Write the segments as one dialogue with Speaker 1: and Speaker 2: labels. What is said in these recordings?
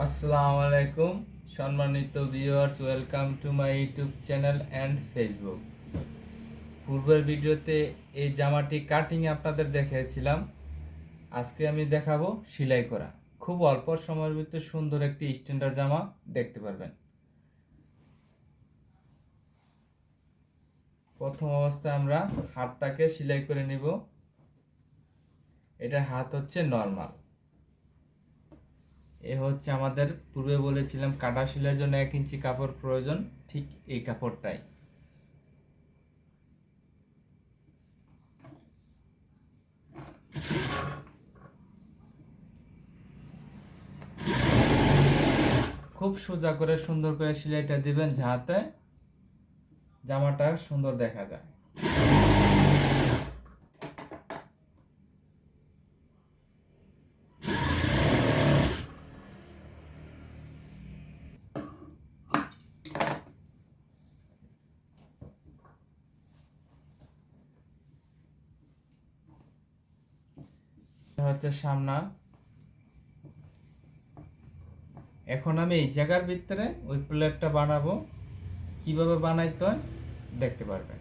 Speaker 1: আসসালামু আলাইকুম সম্মানিত viewers, welcome to my YouTube channel and Facebook. পূর্বের ভিডিওতে এই জামাটি কাটিং আপনাদের দেখিয়েছিলাম। আজকে আমি দেখাবো সেলাই করা। খুব অল্প সময়ের ভিতরে সুন্দর একটি স্ট্যান্ডার্ড জামা দেখতে পারবেন। প্রথম অবস্থায় আমরা হাতটাকে সেলাই করে নিব। এটার হাত হচ্ছে নর্মাল। এ হচ্ছে আমাদের পূর্বে বলেছিলাম কাটা সেলাইয়ের জন্য 1 ইঞ্চি কাপড় প্রয়োজন, ঠিক এই কাপড়টাই। খুব সোজা করে সুন্দর করে সেলাইটা দিবেন যাতে জামাটা সুন্দর দেখা যায়। হচ্ছে সামনা। এখন আমি এই জায়গার ভিতরে ওই প্লেটটা বানাবো। কিভাবে বানাইতে হয় দেখতে পারবেন।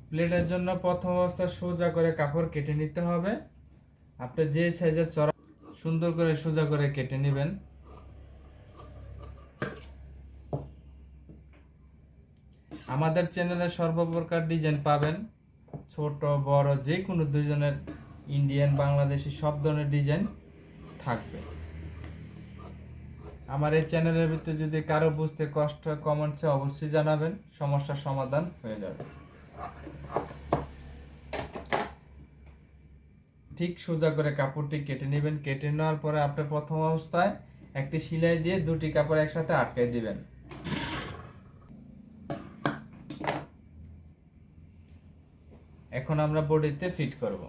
Speaker 1: প্লেটের জন্য প্রথম অবস্থায় সোজা করে কাপড় কেটে নিতে হবে। আপনি যে সাইজের চড়া সুন্দর করে সোজা করে কেটে নেবেন। আমাদের চ্যানেলে সর্বপ্রকার ডিজাইন পাবেন, ছোট বড় যে কোনো দুজনের, ইন্ডিয়ান বাংলাদেশি সব ধরনের ডিজাইন থাকবে। আমার এই চ্যানেলের ভিতরে যদি কারো বুঝতে কষ্ট হয় কমেন্টসে অবশ্যই জানাবেন, সমস্যার সমাধান হয়ে যাবে। ঠিক সোজা করে কাপড়টি কেটে নেবেন। কেটে নেওয়ার পরে আপনি প্রথম অবস্থায় একটি সেলাই দিয়ে দুটি কাপড় একসাথে আটকে দিবেন। এখন আমরা বডিতে ফিট করব।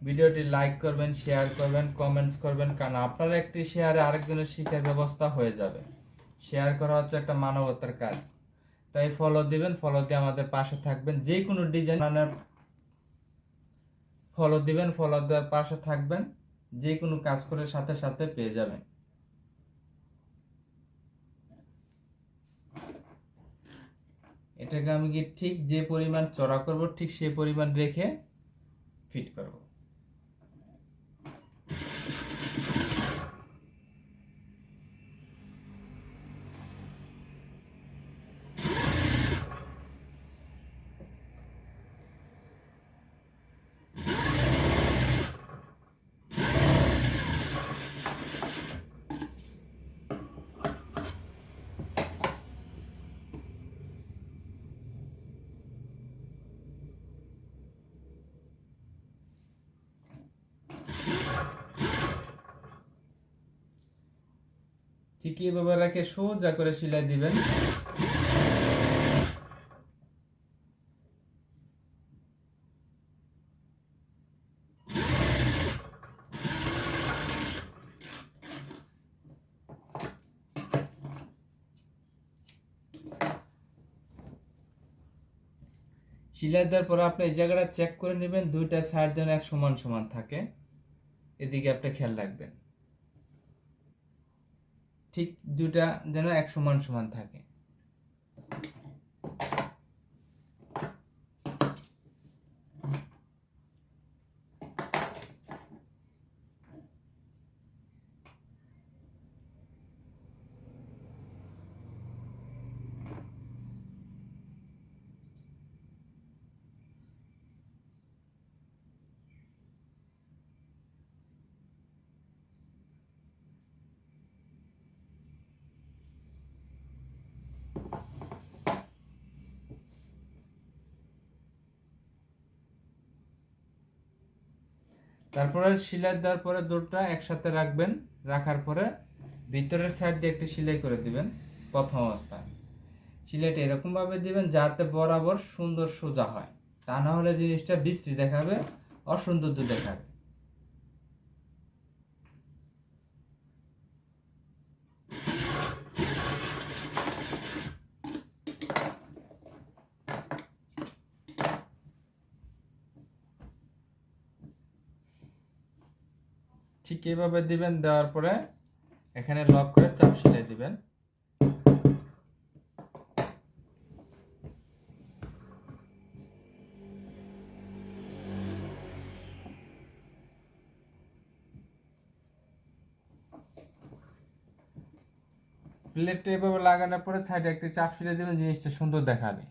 Speaker 1: ভিডিওটি লাইক করবেন, শেয়ার করবেন, কমেন্টস করবেন, কারণ আপনার একটি শেয়ারে আরেকজনের শিক্ষার ব্যবস্থা হয়ে যাবে। শেয়ার করা হচ্ছে একটা মানবতার কাজ, তাই ফলো দিবেন। ফলো দিয়ে আমাদের পাশে থাকবেন। যে কোনো ডিজাইন ফলো দিবেন, ফলো দেওয়ার পাশে থাকবেন। যে কোনো কাজ করে সাথে সাথে পেয়ে যাবেন। এটাকে আমি কি ঠিক যে পরিমাণ চড়া করব ঠিক সেই পরিমাণ রেখে ফিট করব। ঠিক এইভাবে রেখে সোজা করে সেলাই দিবেন। সেলাই দেওয়ার পরে আপনি এই জায়গাটা চেক করে নেবেন, দুইটা সাইড যেন এক সমান সমান থাকে। এদিকে আপনি খেয়াল রাখবেন, ঠিক দুইটা যেন এক সমান সমান থাকে। তারপরে সেলাই দেওয়ার পরে দুটো একসাথে রাখবেন। রাখার পরে ভিতরের সাইড দিয়ে একটি সেলাই করে দিবেন। প্রথম অবস্থায় সেলাইটা এরকম ভাবে দিবেন যাতে বরাবর সুন্দর সোজা হয়, তা না হলে জিনিসটা বিশ্রী দেখাবে, অসৌন্দর্য দেখাবে। ঠিক এভাবে দিবেন, দেওয়ার পরে এখানে লক করে চাপ সেলাই দিবেন। প্লেটটা এভাবে লাগানোর পরে সাইডে একটি চাপ সেলাই দিবেন, জিনিসটা সুন্দর দেখাবে।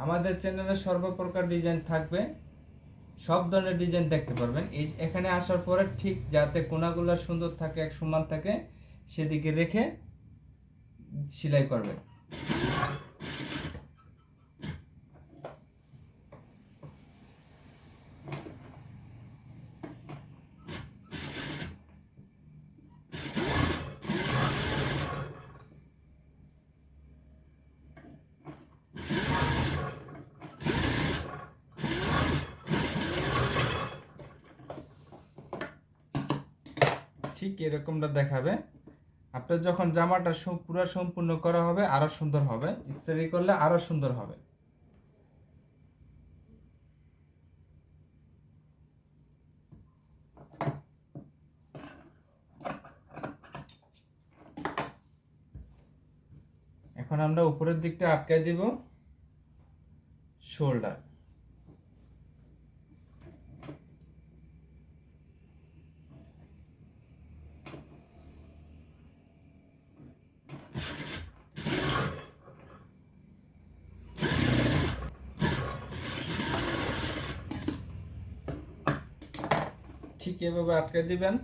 Speaker 1: আমাদের চ্যানেলে সর্বপ্রকার ডিজাইন থাকবে, সব ধরনের ডিজাইন দেখতে পারবেন। এই এখানে আসার পরে ঠিক যাতে কোনাগুলো সুন্দর থাকে, এক সমান থাকে, সেদিকে রেখে সেলাই করবেন। ঠিক এরকমটা দেখাবে। আপনার যখন জামাটা পুরো সম্পূর্ণ করা হবে আরো সুন্দর হবে, ইস্ত্রি করলে আরো সুন্দর হবে। এখন আমরা উপরের দিকটা আটকায় দিব শোল্ডার। ঠিক এভাবে আটকে দিবেন।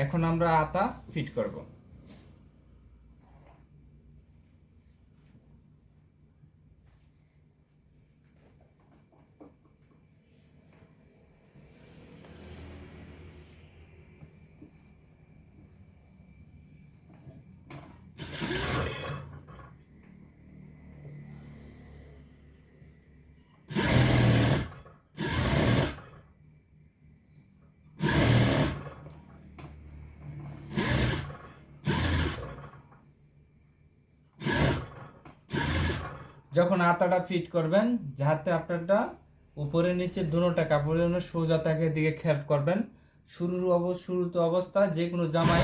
Speaker 1: এখন আমরা আতা ফিট করব। যখন আতাটা ফিট করবেন, যাতে আপনারটা উপরে নিচে দুটোটা কাপড়ের জন্য সোজা থাকে দিকে খেয়াল করবেন। শুরুতে অবস্থা যে কোনো জামাই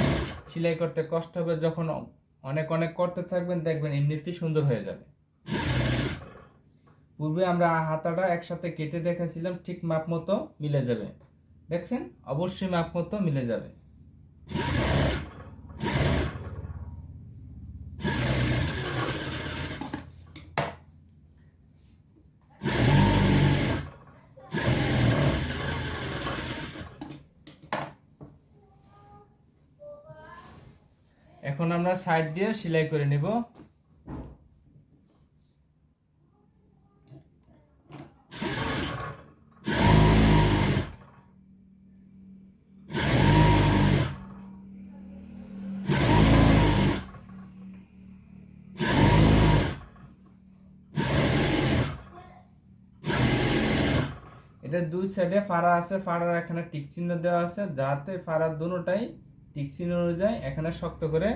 Speaker 1: সেলাই করতে কষ্ট হবে, যখন অনেক অনেক করতে থাকবেন দেখবেন এমনিতেই সুন্দর হয়ে যাবে। পূর্বে আমরা হাতাটা একসাথে কেটে দেখেছিলাম, ঠিক মাপ মতো মিলে যাবে। দেখছেন, অবশ্যই মাপ মতো মিলে যাবে। এখন আমরা সাইড দিয়ে সেলাই করে নিব। এটা দুই সাইডে ফাড়া আছে, ফাড়ার এখানে টিক চিহ্ন দেওয়া আছে, যাতে ফাড়ার দুটোটাই টিক চিহ্ন অনুযায়ী এখানে শক্ত করে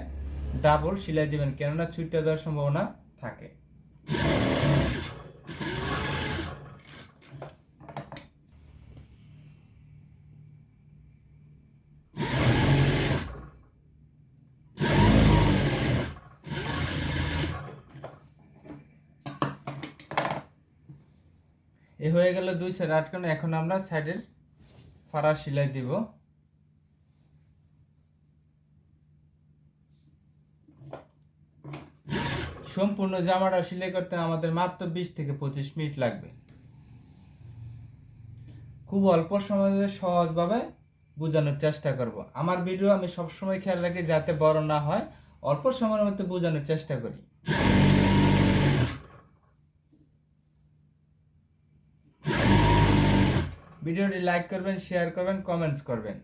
Speaker 1: ডাবল সেলাই দিবেন, কেননা ছুটে যাওয়ার সম্ভাবনা থাকে। এ হয়ে গেল দুই সাইড আটকানো। এখন আমরা সাইডের ফাড়া সেলাই দিব। সম্পূর্ণ জামাটা সেলাই করতে আমাদের মাত্র 20 থেকে 25 মিনিট লাগবে। খুব অল্প সময়ে সহজভাবে বোঝানোর চেষ্টা করব। আমার ভিডিও আমি সবসময় খেয়াল রাখি যাতে বড় না হয়, অল্প সময়ের মধ্যে বোঝানোর চেষ্টা করি। ভিডিওটি লাইক করবেন, শেয়ার করবেন, কমেন্টস করবেন।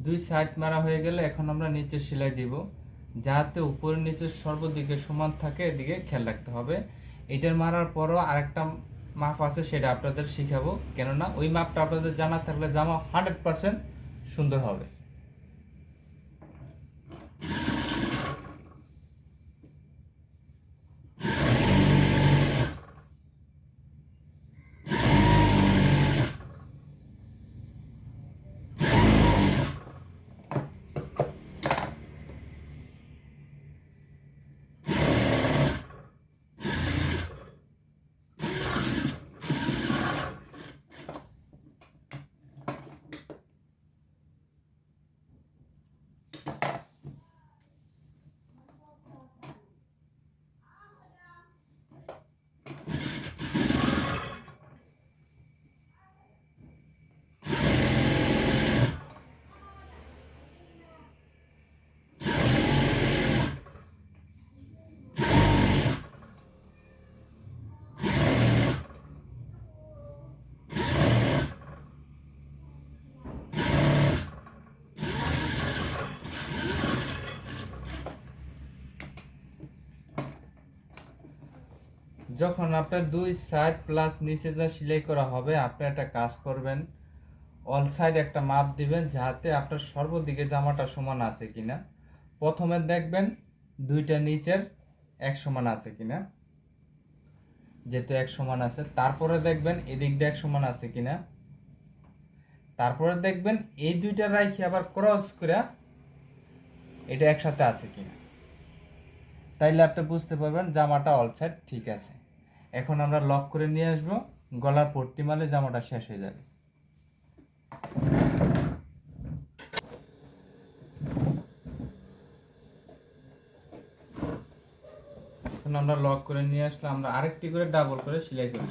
Speaker 1: দুই সাইড মারা হয়ে গেলে এখন আমরা নিচে সেলাই দিব, যাতে উপরে নিচে সর্বদিকে সমান থাকে, এদিকে খেয়াল রাখতে হবে। এটার মারার পরও আরেকটা মাপ আছে, সেটা আপনাদের শিখাবো, কেননা ওই মাপটা আপনাদের জানা থাকলে জামা 100% সুন্দর হবে। যখন আপনার দুই সাইড প্লাস নিচে যা সেলাই করা হবে, আপনি একটা কাজ করবেন, অল সাইড একটা মাপ দিবেন, যাতে আপনার সর্বদিকে জামাটা সমান আছে কিনা। প্রথমে দেখবেন দুইটা নিচের এক সমান আছে কিনা, যেহেতু এক সমান আছে। তারপরে দেখবেন এদিক দিয়ে এক সমান আছে কিনা। তারপরে দেখবেন এই দুইটা রাখি আবার ক্রস করে এটা একসাথে আছে কিনা। তাইলে আপনি বুঝতে পারবেন জামাটা অল সাইড ঠিক আছে। এখন আমরা লক করে নিয়ে আসবো, গলার পট্টি মারলে জামাটা শেষ হয়ে যাবে। এখন আমরা লক করে নিয়ে আসলে আমরা আরেকটি করে ডাবল করে সেলাই করি।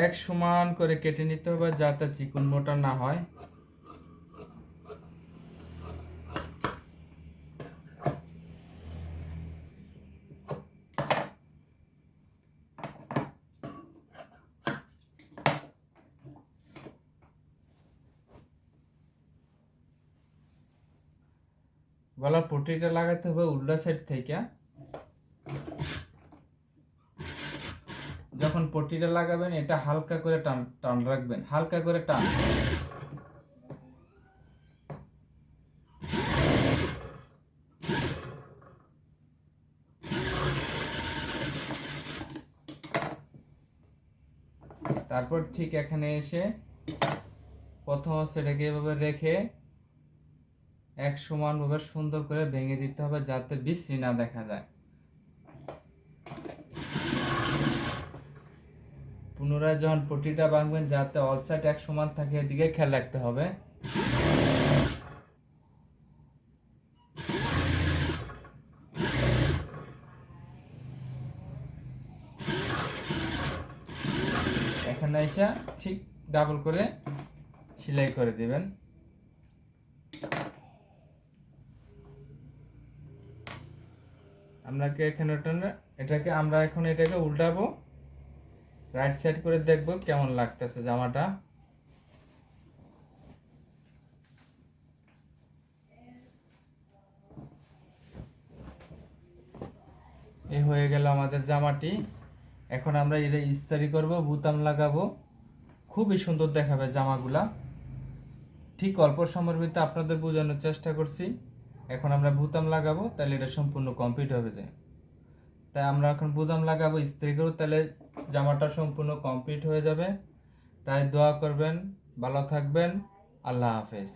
Speaker 1: এক সমান করে কেটে নিতে হবে, যাতে চিকন মোটা না হয়। গলার পট্টিটা লাগাতে হবে উল্টা সাইড থেকে। যখন পট্টিটা লাগাবেন এটা হালকা করে টান টান রাখবেন, হালকা করে টান। তারপর ঠিক এখানে এসে প্রথম সেটাকে এভাবে রেখে এক সমানভাবে সুন্দর করে ভেঙে দিতে হবে, যাতে বিশ্রী না দেখা যায়। পুনরায় যখন পট্টিটা বাঁধবেন, যাতে অল সাইড এক সমান থাকে, এদিকে খেয়াল রাখতে হবে। এখানে এসে ঠিক ডাবল করে সেলাই করে দিবেন। এটাকে আমরা এখন এটাকে উল্টাবো, রাইট সাইড করে দেখব কেমন লাগতেছে জামাটা। এই হয়ে গেল আমাদের জামাটি। এখন আমরা এটা ইস্ত্রি করব, বুতাম লাগাবো, খুবই সুন্দর দেখাবে জামাগুলা। ঠিক অল্প সময়ের ভিতরে আপনাদের বোঝানোর চেষ্টা করছি। এখন আমরা বুতাম লাগাবো, তাহলে এটা সম্পূর্ণ কমপ্লিট হবে যায়। তাই আমরা এখন বুতাম লাগাবো, ইস্ত্রি করবো, তাহলে জামাটা সম্পূর্ণ কমপ্লিট হয়ে যাবে। তাই দোয়া করবেন, ভালো থাকবেন, আল্লাহ হাফেজ।